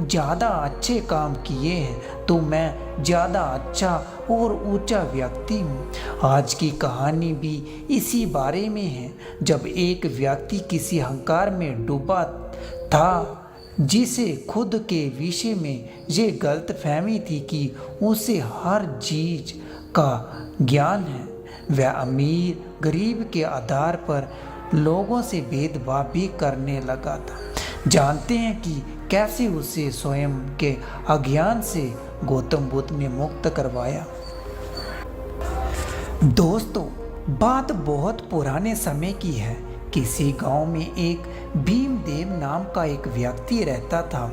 ज़्यादा अच्छे काम किए हैं तो मैं ज़्यादा अच्छा और ऊंचा व्यक्ति हूँ। आज की कहानी भी इसी बारे में है। जब एक व्यक्ति किसी अहंकार में डूबा था, जिसे खुद के विषय में ये गलतफहमी थी कि उसे हर चीज का ज्ञान है। वह अमीर गरीब के आधार पर लोगों से भेदभाव भी करने लगा था। जानते हैं कि कैसे उसे स्वयं के अज्ञान से गौतम बुद्ध ने मुक्त करवाया। दोस्तों, बात बहुत पुराने समय की है। किसी गांव में एक भीमदेव नाम का एक व्यक्ति रहता था।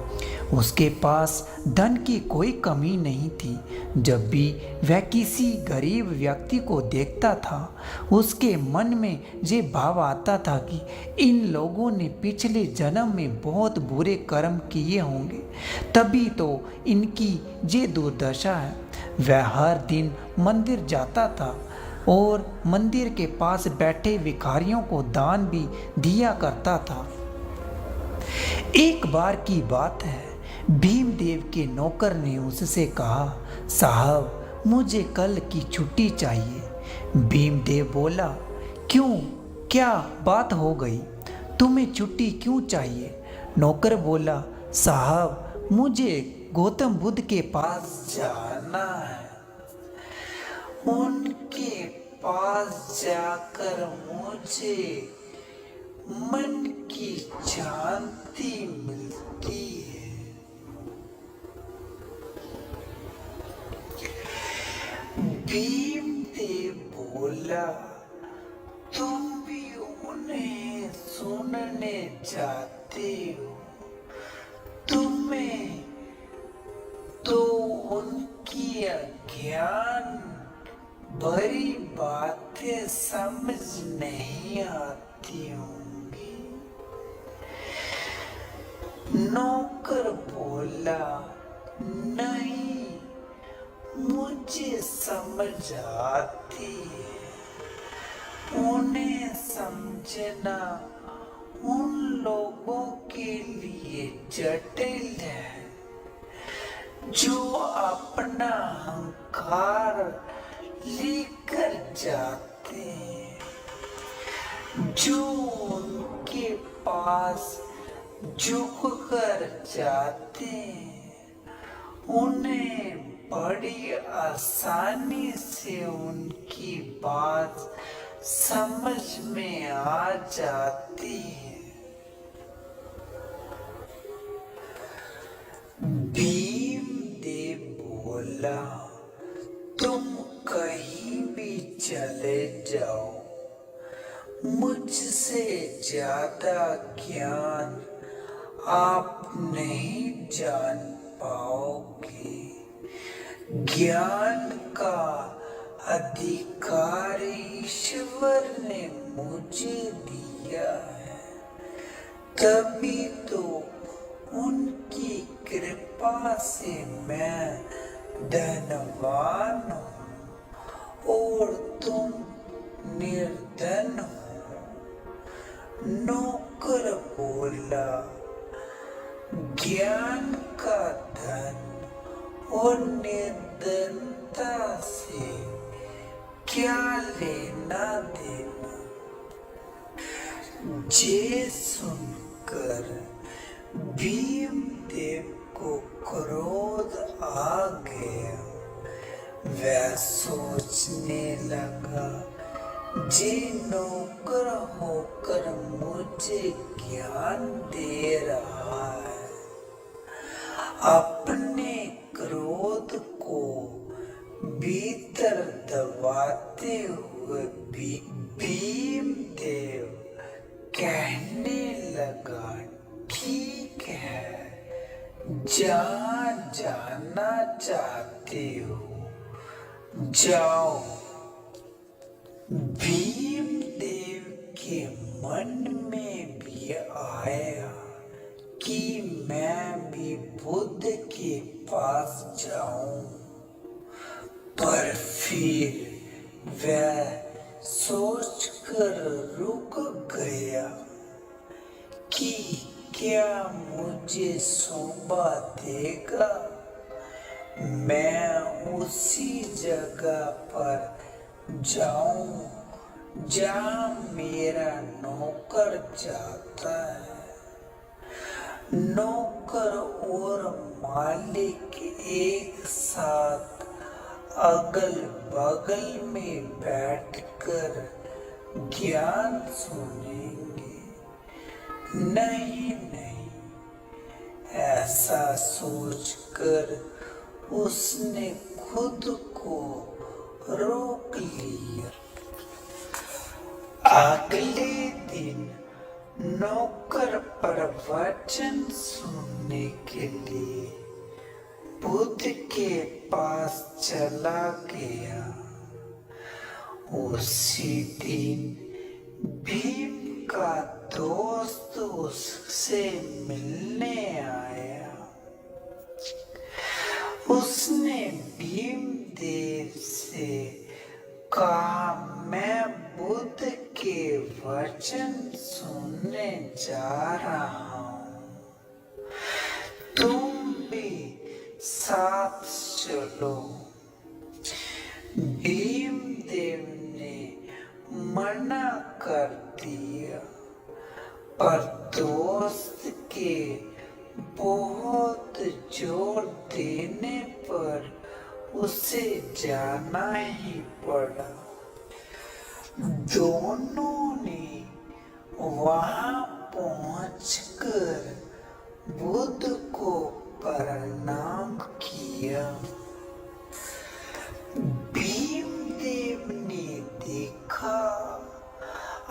उसके पास धन की कोई कमी नहीं थी। जब भी वह किसी गरीब व्यक्ति को देखता था, उसके मन में ये भाव आता था कि इन लोगों ने पिछले जन्म में बहुत बुरे कर्म किए होंगे, तभी तो इनकी ये दुर्दशा है। वह हर दिन मंदिर जाता था और मंदिर के पास बैठे भिखारियों को दान भी दिया करता था। एक बार की बात है, भीमदेव के नौकर ने उससे कहा, साहब मुझे कल की छुट्टी चाहिए। भीमदेव बोला, क्यों, क्या बात हो गई, तुम्हें छुट्टी क्यों चाहिए? नौकर बोला, साहब मुझे गौतम बुद्ध के पास जाना है। उनके पास जाकर मुझे मन की शांति मिलती है। भीमदेव बोला, तुम भी उन्हें सुनने जाते हो? तुम्हें तो उनकी अज्ञान भरी बातें समझ नहीं आती होंगी। नौकर बोला, नहीं, मुझे समझ आती है। उन्हें समझना उन लोगों के लिए जटिल है जो अपना अहंकार लेकर जाते हैं, जो उनके पास झुक कर जाते हैं। उन्हें बड़ी आसानी से उनकी बात समझ में आ जाती है। भीमदेव बोला, तुम कहीं भी चले जाओ, मुझसे ज्यादा ज्ञान आप नहीं जान पाओगे। ज्ञान का अधिकार ईश्वर ने मुझे दिया है, तभी तो उनकी कृपा से मैं धनवान हूँ और तुम निर्धन हो। नौकर बोला, ज्ञान का धन और निर्धनता से क्या लेना देना? ये सुनकर भीमदेव को क्रोध आ गया। वह सोचने लगा, जे नौकर होकर मुझे ज्ञान दे रहा है। अपने क्रोध को भीतर दबाते हुए भीमदेव कहने लगा, ठीक है, जहाँ जाना चाहते हो जाओ। भीमदेव के मन में भी आया कि मैं भी बुद्ध के पास जाऊं, पर फिर वह सोचकर रुक गया कि क्या मुझे शोभा देगा? मैं उसी जगह पर जाऊं जहां मेरा नौकर जाता है। नौकर और मालिक एक साथ अगल बगल में बैठकर ज्ञान सुनेंगे। नहीं नहीं, ऐसा सोचकर उसने खुद को रोक लिया। अगले दिन नौकर प्रवचन सुनने के लिए बुद्ध के पास चला गया। उसी दिन भीम का दोस्त उससे मिलने आया। उसने भीमदेव से कहा, मैं बुद्ध के वचन सुनने जा रहा हूँ, तुम भी साथ चलो। भीमदेव ने मना कर दिया, पर दोस्त के बहुत जोर देने पर उसे जाना ही पड़ा। दोनों ने वहां पहुंचकर बुद्ध को प्रणाम किया। भीमदेव ने देखा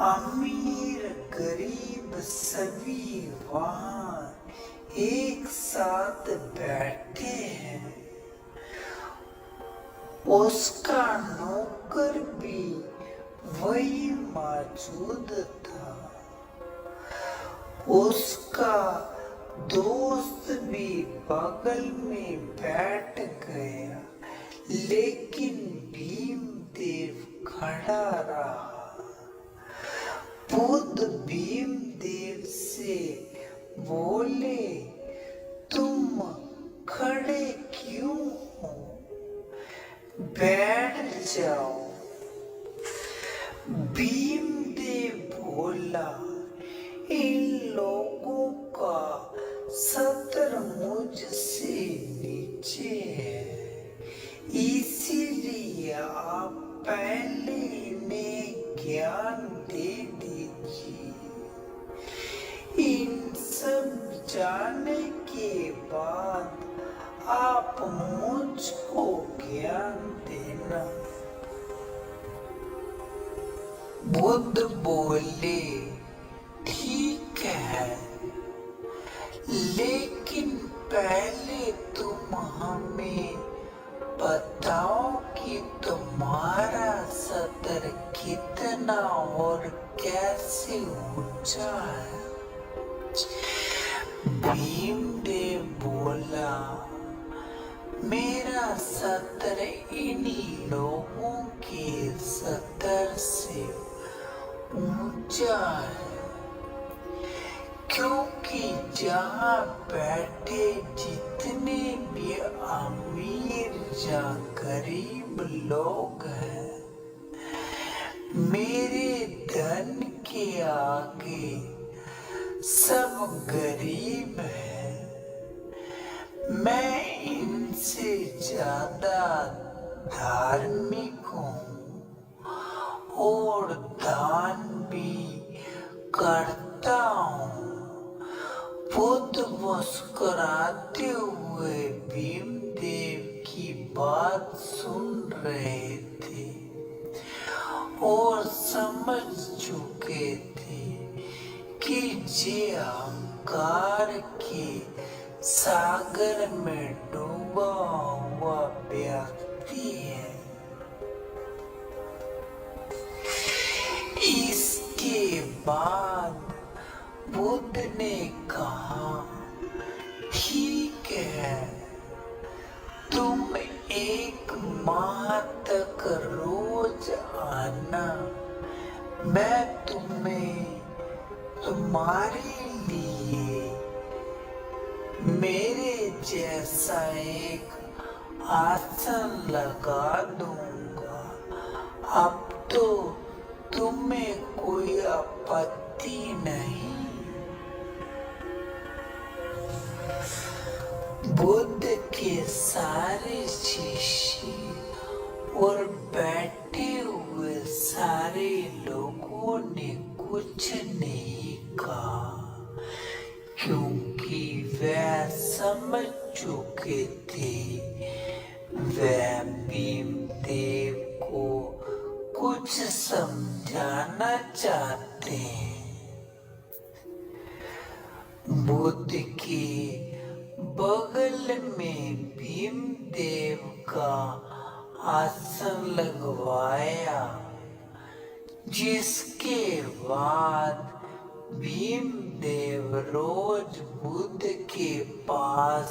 अमीर गरीब सभी वहां एक साथ बैठे हैं। उसका नौकर भी वही मौजूद था। उसका दोस्त भी बगल में बैठ गया, लेकिन भीमदेव खड़ा रहा। बुद्ध भीमदेव से बोले, तुम खड़े क्यों हो? बैठ जाओ। भीमदेव बोला, इन लोगों का सतर मुझसे नीचे है, इसीलिए आप पहले इन्हें ज्ञान दे दीजिए। इन सब जाने के बाद आप मुझको ज्ञान देना। बुद्ध बोले, ठीक है, लेकिन पहले तुम हमें बताओ कि तुम्हारा सतर कितना और कैसे ऊंचा है। भीमदेव बोला, मेरा सतर इन लोगों के सतर से ऊंचा है, क्योंकि जहाँ बैठे जितने भी अमीर या गरीब लोग हैं, मेरे धन के आगे सब गरीब हैं। मैं इनसे ज्यादा धार्मिक हूँ और दान भी करता हूँ। बुद्ध मुस्कुराते हुए भीमदेव की बात सुन रहे थे और समझ चुके थे कि जे अहंकार के सागर में डूबा हुआ व्यक्ति है। इसके बाद बुद्ध ने कहा, ठीक है, तुम एक माह तक रोज आना, मैं तुम्हें तुम्हारे लिए जैसा एक आसन लगा दूंगा। अब तो तुम्हें कोई आपत्ति नहीं। बुद्ध के सारे शिष्य और बैठे हुए सारे लोगों ने कुछ नहीं कहा, क्योंकि वह समझ चुके थे वह भीमदेव को कुछ समझाना चाहते हैं। बुद्ध के बगल में भीमदेव का आसन लगवाया, जिसके बाद भीमदेव रोज बुद्ध के पास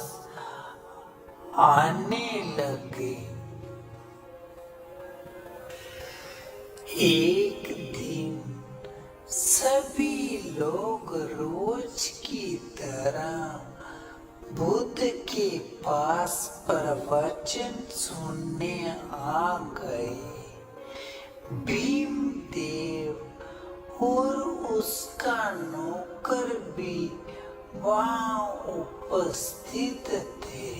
आने लगे। एक दिन सभी लोग रोज की तरह बुद्ध के पास प्रवचन सुनने आ गए। भीमदेव और उसका नौकर भी वहाँ उपस्थित थे।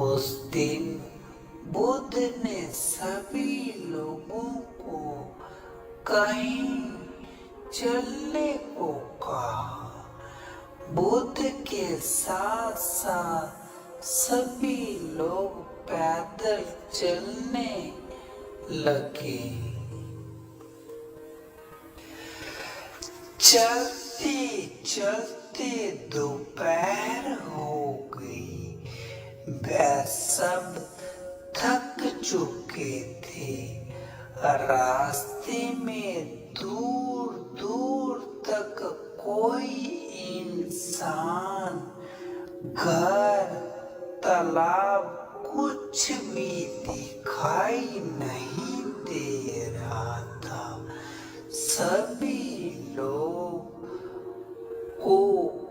उस दिन बुद्ध ने सभी लोगों को कहीं चलने को कहा। बुद्ध के साथ साथ सभी लोग पैदल चलने लगे। चलते चलते दोपहर हो गई। वह सब थक चुके थे। रास्ते में दूर दूर तक कोई इंसान, घर, तालाब कुछ भी दिखाई नहीं दे रहा था। सभी लोगों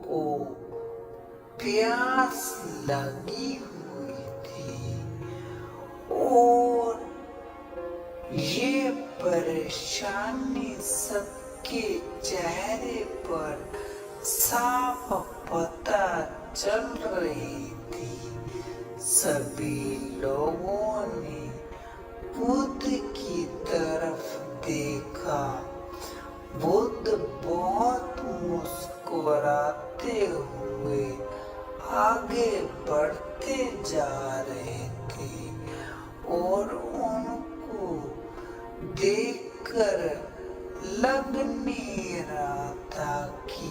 को प्यास लगी हुई थी और ये परेशानी सबके चेहरे पर साफ पता चल रही थी। सभी लोगों ने बुद्ध की तरफ देखा। बुद्ध बहुत मुस्कुराते हुए आगे बढ़ते जा रहे थे और उनको देखकर लग नहीं रहा था कि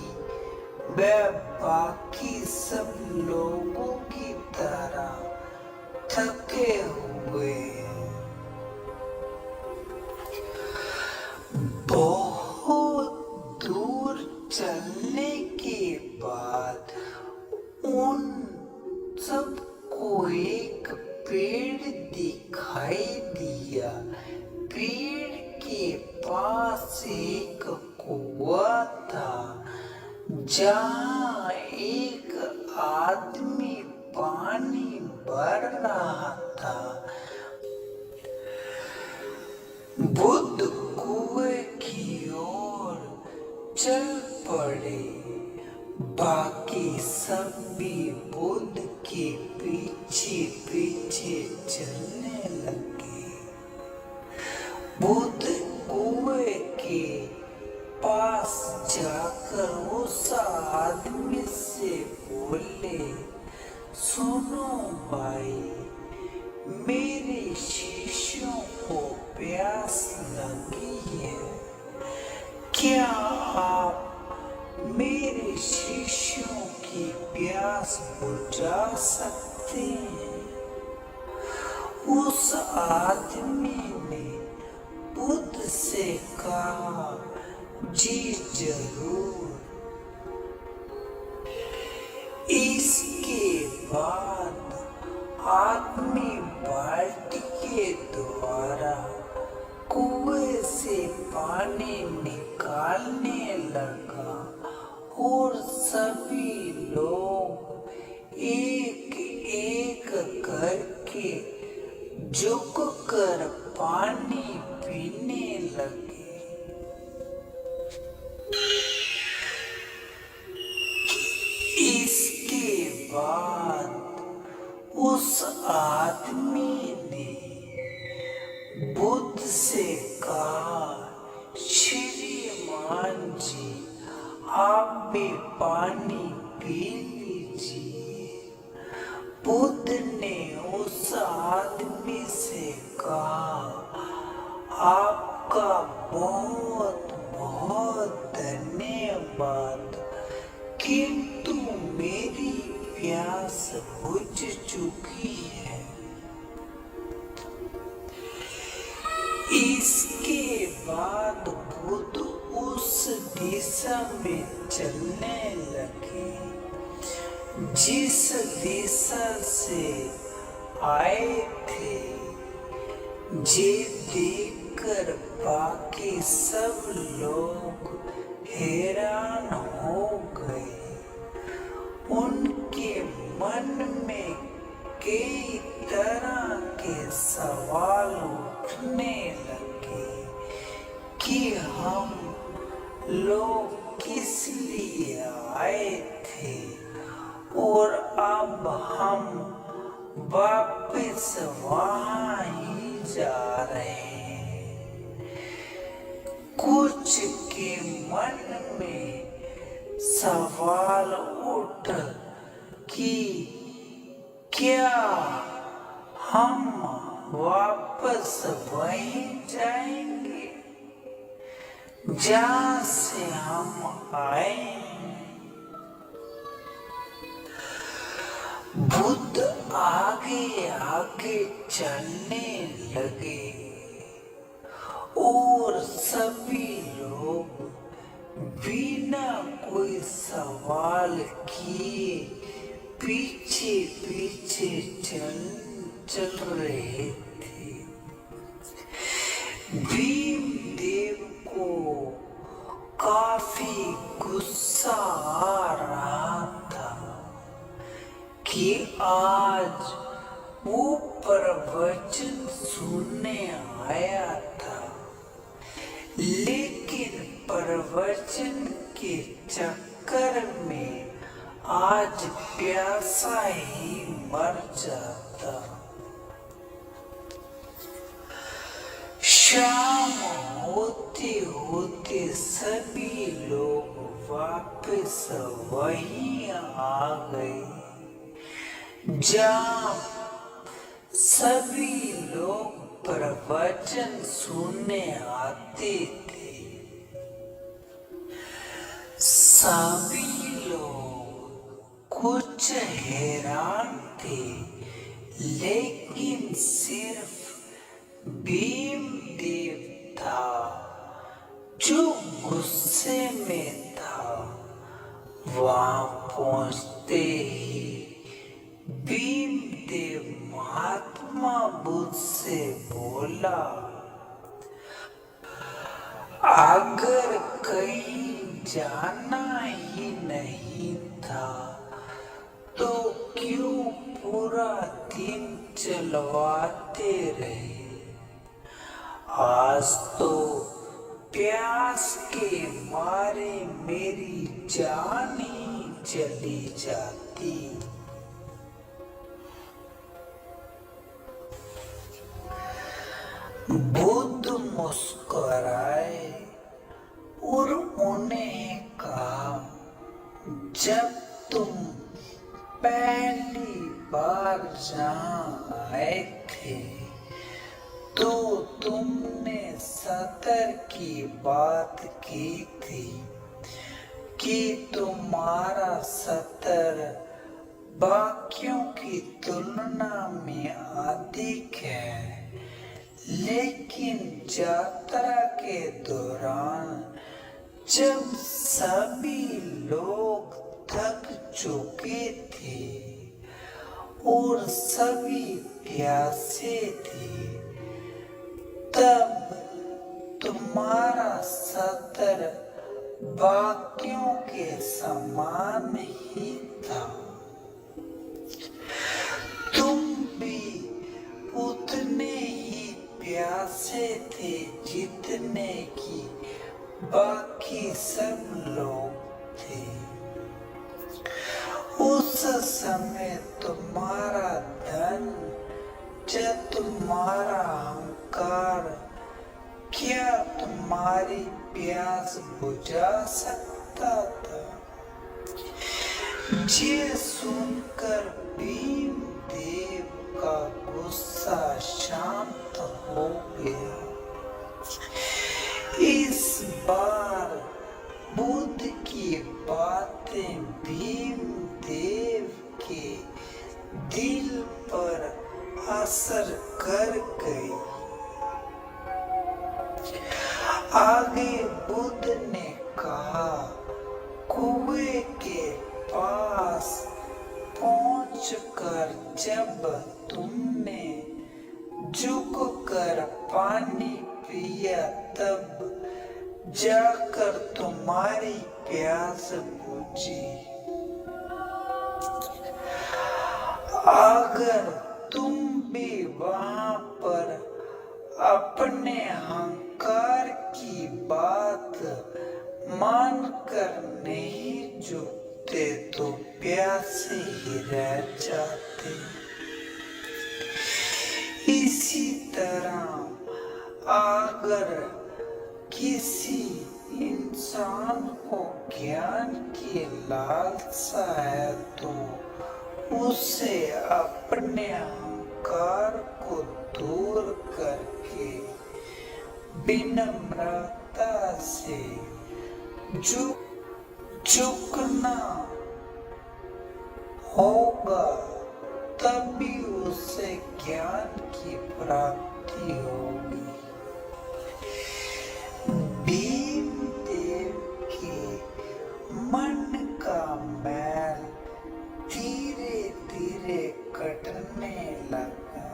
वह बाकी सब लोगों की तरह थके हुए हैं। बहुत दूर चलने के बाद उन सबको एक पेड़ दिखाई दिया। पेड़ के पास एक कुआं था, जहाँ एक आदमी पानी भर रहा था। बुद्ध कुएं की ओर चल पड़े। बाकी सब भी बुद्ध के पीछे पीछे चलने लगे। बुद्ध कुएं के पास जाकर उस आदमी से बोले, सुनो भाई, मेरे शिष्यों को प्यास लगी है। क्या आप मेरे शिष्यों की प्यास बुझा सकते हैं? उस आदमी ने बुद्ध से कहा, जी जरूर। इसके बाद आदमी बाल्टी के द्वारा कुएं से पानी निकालने लगा और सभी लोग एक एक करके झुक कर पानी पीने लगे। इसके बाद उस आदमी ने बुद्ध से कहा, श्रीमान जी, आप भी पानी पी लीजिए। बुद्ध ने उस आदमी से कहा, आपका बहुत बहुत धन्यवाद, किंतु मेरी प्यास बुझ चुकी है। इसके बाद बुद्ध उस दिशा में चलने लगे जिस दिशा से आए थे। ये देखकर बाकी सब लोग हैरान हो गए। उनके मन में कई तरह के सवाल उठने लगे कि हम लोग किस लिए आए थे और अब हम वापस वहाँ ही जा रहे हैं। कुछ के मन में सवाल उठ कि क्या हम वापस वहीं जाएंगे जहाँ से हम आए। बुद्ध आगे आगे चलने लगे और सभी लोग बिना कोई सवाल किए पीछे पीछे चल रहे थे। भीमदेव को काफी गुस्सा आ रहा था कि आज वो प्रवचन सुनने आया था, लेकिन प्रवचन के चक्कर में आज प्यासा ही मर जाता। शाम होते होते सभी लोग वापस वहीं आ गए जहाँ सभी लोग प्रवचन सुनने आते थे। सभी लोग कुछ हैरान थे, लेकिन सिर्फ भीमदेव था जो गुस्से में था। वहां पहुंचते ही भीमदेव महात्मा बुद्ध से बोला, अगर कहीं जाना ही नहीं था तो क्यों पूरा दिन चलवाते रहे। आज तो प्यास के मारे मेरी जान ही चली जाती। बुद्ध मुस्कुराए और उन्हें कहा, जब तुम पहली बार जहाँ आए थे तो तुमने सतर की बात की थी कि तुम्हारा सतर बाकियों की तुलना में अधिक है, लेकिन यात्रा के दौरान जब सभी लोग थक चुके थे और सभी प्यासे थे, तब तुम्हारा सतर बाकियों के समान ही था। जितने की बाकी सब लोग थे। उस समय तुम्हारा धन या तुम्हारा अहंकार क्या तुम्हारी प्यास बुझा सकता था? ये सुनकर भीम देव का गुस्सा शांत हो गया। इस बार बुद्ध की बातें भीम देव के दिल पर असर कर गई। आगे बुद्ध ने कहा, कुएं के पास पहुंचकर जब तुमने झुककर पानी पिया तब जाकर तुम्हारी प्यास बुझी। अगर तुम भी वहां पर अपने अहंकार की बात मानकर नहीं झुकते तो प्यासे ही रह जाते। इसी तरह अगर किसी इंसान को ज्ञान की लालसा है तो उसे अपने अहंकार को दूर करके विनम्रता से झुकना होगा, तभी उसे ज्ञान की प्राप्ति होगी। भीम देव के मन का मैल धीरे धीरे कटने लगा।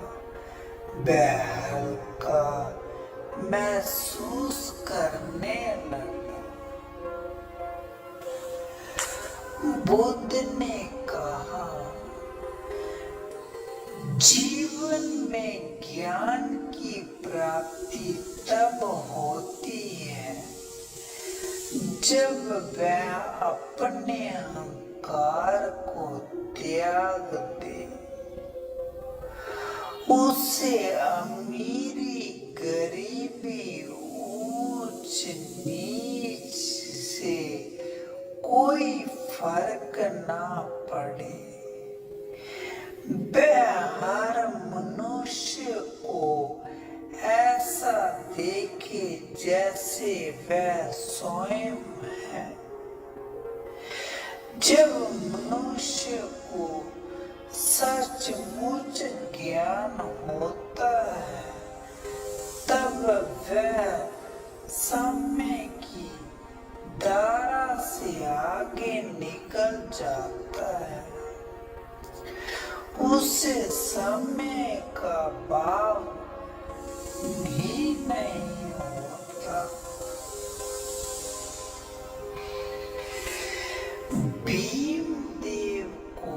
वह हल्का महसूस करने लगा। बुद्ध ने कहा, जीवन में ज्ञान की प्राप्ति तब होती है जब वह अपने अहंकार को त्याग दे। उसे अमीरी गरीबी ऊंच नीच से कोई फर्क ना पड़े। वह हर मनुष्य को ऐसा देखे जैसे वह स्वयं है। जब मनुष्य को सचमुच ज्ञान होता है तब वह समय की धारा से आगे निकल जाता है। उसे समय का भाव भी नहीं होता। भीम देव को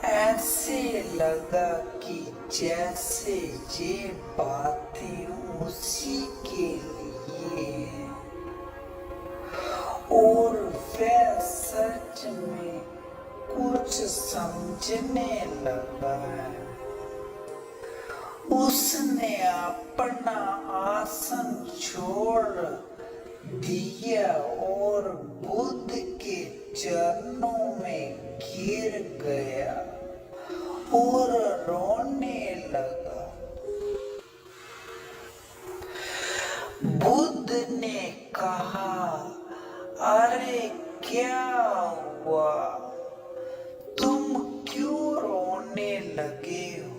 ऐसे लगा कि जैसे ये बातें उसी के लिए हैं और वह सच में कुछ समझने लगा है। उसने अपना आसन छोड़ दिया और बुद्ध के चरणों में गिर गया और रोने लगा। बुद्ध ने कहा, अरे क्या हुआ? तुम क्यों रोने लगे हो?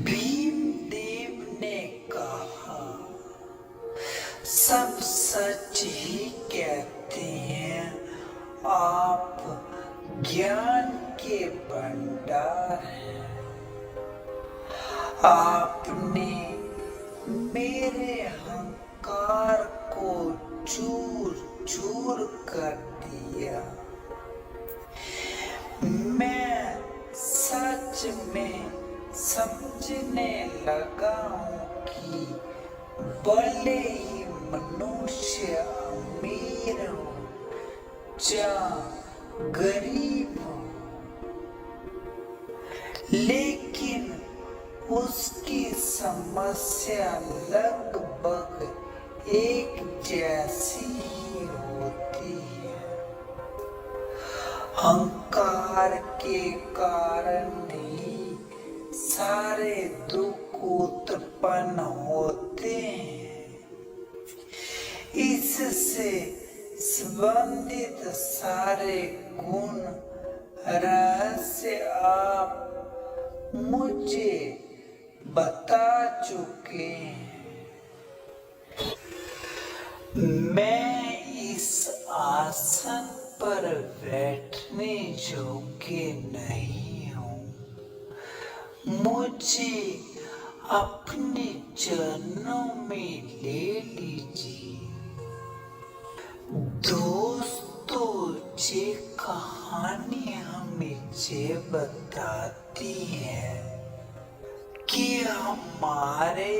भीम देव ने कहा, सब सच ही कहते हैं, आप ज्ञान के भंडार हैं। आपने मेरे अहंकार को चूर चूर कर दिया। मैं सच में समझने लगा हूँ कि भले ही मनुष्य अमीर हो या गरीब हो, लेकिन उसकी समस्या लगभग एक जैसी ही होती है। अहंकार के कारण ही सारे दुख उत्पन्न होते हैं। इससे संबंधित सारे गुण रहस्य आप मुझे बता चुके हैं। मैं इस आसन पर बैठने योग्य नहीं हूँ। मुझे अपने चरणों में ले लीजिए। दोस्तों, ये कहानी हमें ये बताती है कि हमारे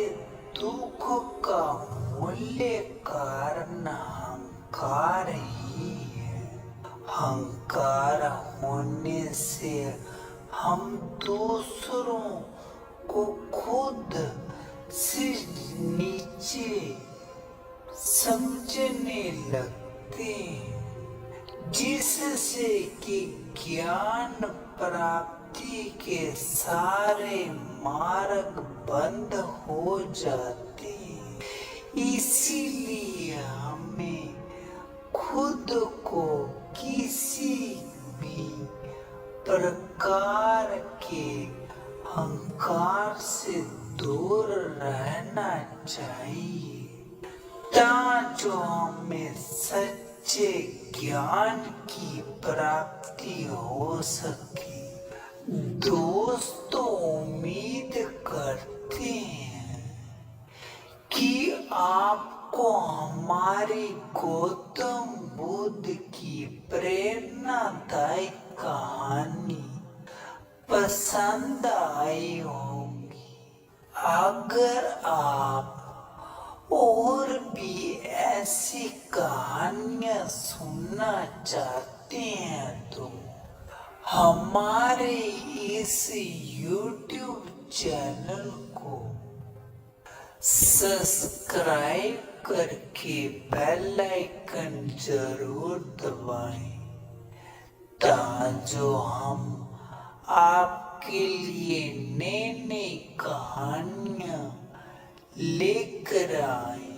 दुख का मूल्य कारण अहंकार ही है। अहंकार होने से हम दूसरों को खुद से नीचे समझने लगते हैं, जिससे कि ज्ञान प्राप्ति के सारे मार्ग बंद हो जाते हैं। इसीलिए हमें खुद को किसी भी प्रकार के अहंकार से दूर रहना चाहिए, जो हमें सच्चे ज्ञान की प्राप्ति हो सके। दोस्तों, उम्मीद करते हैं कि आपको हमारी गौतम बुद्ध की प्रेरणादायक कहानी पसंद आई होगी। अगर आप और भी ऐसी कहानियाँ सुनना चाहते हैं तो हमारे इस YouTube चैनल को सब्सक्राइब करके बेल आइकन जरूर दबाएं, ताकि हम आपके लिए नई नई कहानियाँ लेकर आए।